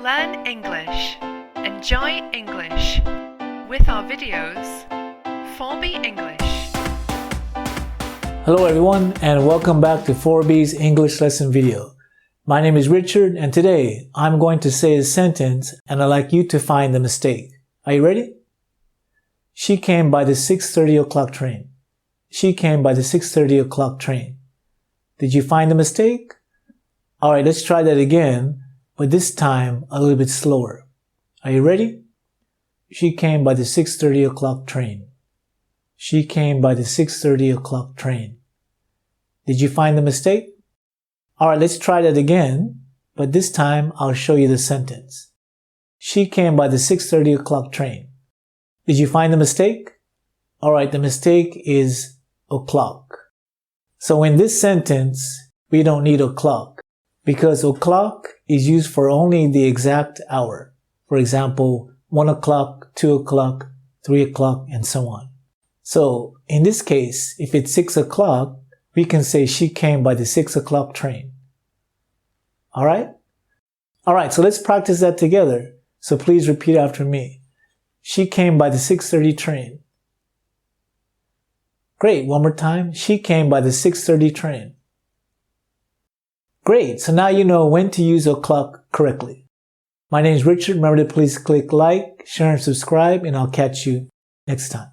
Learn English. Enjoy English. With our videos, ForB English. Hello everyone and welcome back to ForB's English lesson video. My name is Richard and today I'm going to say a sentence and I'd like you to find the mistake. Are you ready? She came by the 6:30 o'clock train. She came by the 6:30 o'clock train. Did you find the mistake? Alright, let's try that again, but this time a little bit slower. Are you ready? She came by the 6:30 o'clock train. She came by the 6:30 o'clock train. Did you find the mistake? Alright, let's try that again, but this time I'll show you the sentence. She came by the 6:30 o'clock train. Did you find the mistake? Alright, the mistake is o'clock. So in this sentence, we don't need o'clock because o'clock is used for only the exact hour. For example, 1 o'clock, 2 o'clock, 3 o'clock, and so on. So in this case, if it's 6 o'clock, we can say she came by the 6 o'clock train. Alright? Alright, so let's practice that together. So please repeat after me. She came by the 6:30 train. Great, one more time. She came by the 6:30 train. Great, so now you know when to use o'clock correctly. My name is Richard. Remember to please click like, share, and subscribe, and I'll catch you next time.